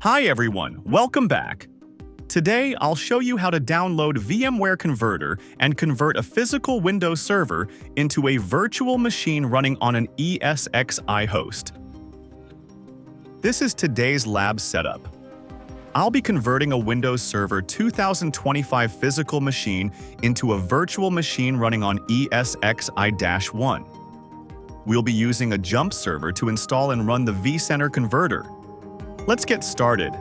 Hi everyone, welcome back. Today, I'll show you how to download VMware Converter and convert a physical Windows server into a virtual machine running on an ESXi host. This is today's lab setup. I'll be converting a Windows Server 2025 physical machine into a virtual machine running on ESXi-1. We'll be using a jump server to install and run the vCenter converter. Let's get started.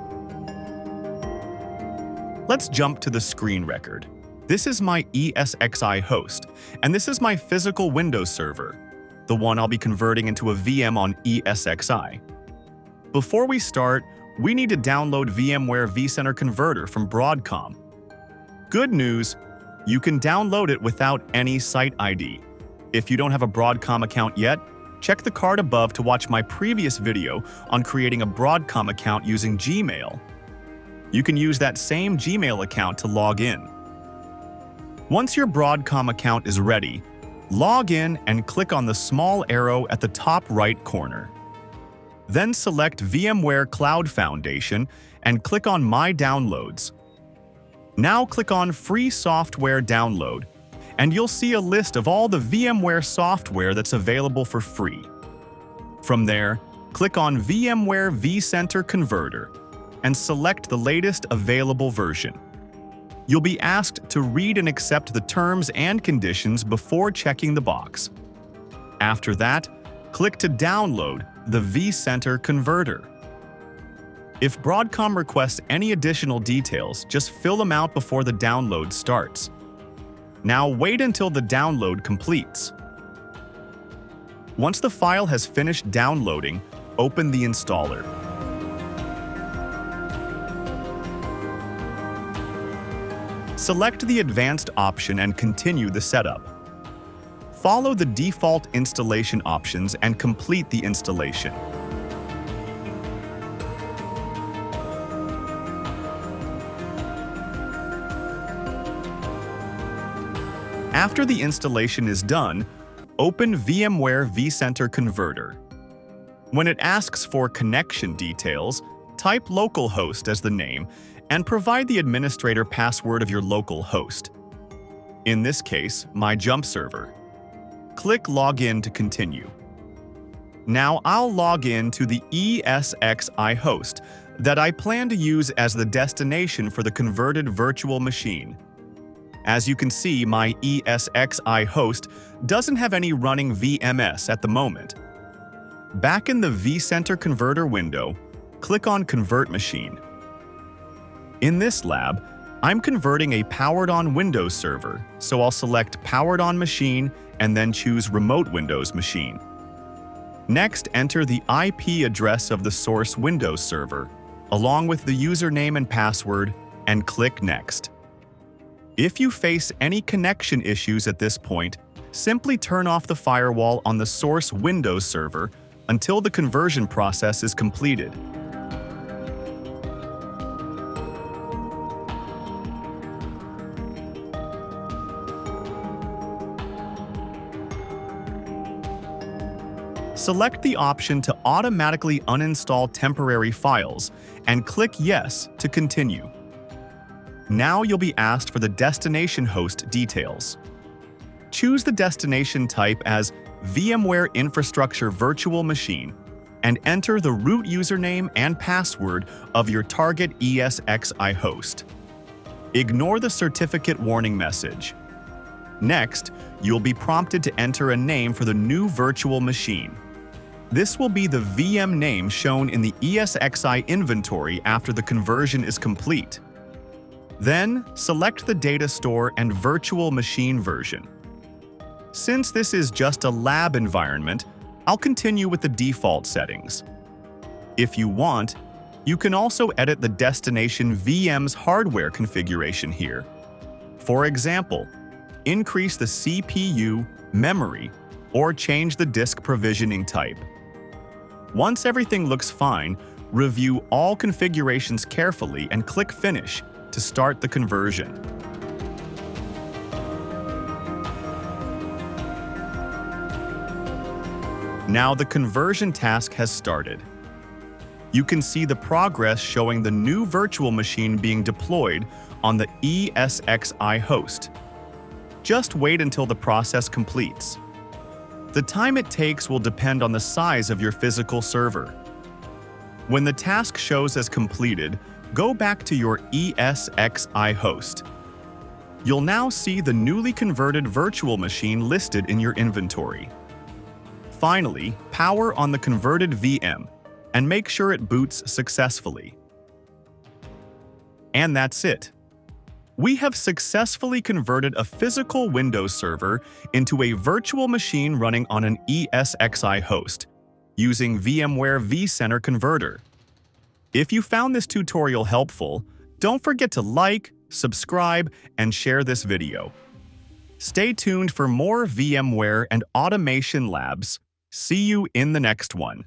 Let's jump to the screen record. This is my ESXi host, and this is my physical Windows server, the one I'll be converting into a VM on ESXi. Before we start, we need to download VMware vCenter Converter from Broadcom. Good news, you can download it without any site ID. If you don't have a Broadcom account yet, check the card above to watch my previous video on creating a Broadcom account using Gmail. You can use that same Gmail account to log in. Once your Broadcom account is ready, log in and click on the small arrow at the top right corner. Then select VMware Cloud Foundation and click on My Downloads. Now click on Free Software Download, and you'll see a list of all the VMware software that's available for free. From there, click on VMware vCenter Converter and select the latest available version. You'll be asked to read and accept the terms and conditions before checking the box. After that, click to download the vCenter converter. If Broadcom requests any additional details, just fill them out before the download starts. Now wait until the download completes. Once the file has finished downloading, open the installer. Select the Advanced option and continue the setup. Follow the default installation options and complete the installation. After the installation is done, open VMware vCenter Converter. When it asks for connection details, type localhost as the name and provide the administrator password of your local host. In this case, my jump server. Click Login to continue. Now I'll log in to the ESXi host that I plan to use as the destination for the converted virtual machine. As you can see, my ESXi host doesn't have any running VMS at the moment. Back in the vCenter Converter window, click on Convert Machine. In this lab, I'm converting a powered-on Windows server, so I'll select Powered On Machine and then choose Remote Windows Machine. Next, enter the IP address of the source Windows server, along with the username and password, and click Next. If you face any connection issues at this point, simply turn off the firewall on the source Windows server until the conversion process is completed. Select the option to automatically uninstall temporary files and click Yes to continue. Now you'll be asked for the destination host details. Choose the destination type as VMware Infrastructure Virtual Machine and enter the root username and password of your target ESXi host. Ignore the certificate warning message. Next, you'll be prompted to enter a name for the new virtual machine. This will be the VM name shown in the ESXi inventory after the conversion is complete. Then, select the datastore and virtual machine version. Since this is just a lab environment, I'll continue with the default settings. If you want, you can also edit the destination VM's hardware configuration here. For example, increase the CPU, memory, or change the disk provisioning type. Once everything looks fine, review all configurations carefully and click Finish to start the conversion. Now the conversion task has started. You can see the progress showing the new virtual machine being deployed on the ESXi host. Just wait until the process completes. The time it takes will depend on the size of your physical server. When the task shows as completed, go back to your ESXi host. You'll now see the newly converted virtual machine listed in your inventory. Finally, power on the converted VM and make sure it boots successfully. And that's it. We have successfully converted a physical Windows server into a virtual machine running on an ESXi host using VMware vCenter Converter. If you found this tutorial helpful, don't forget to like, subscribe, and share this video. Stay tuned for more VMware and automation labs. See you in the next one.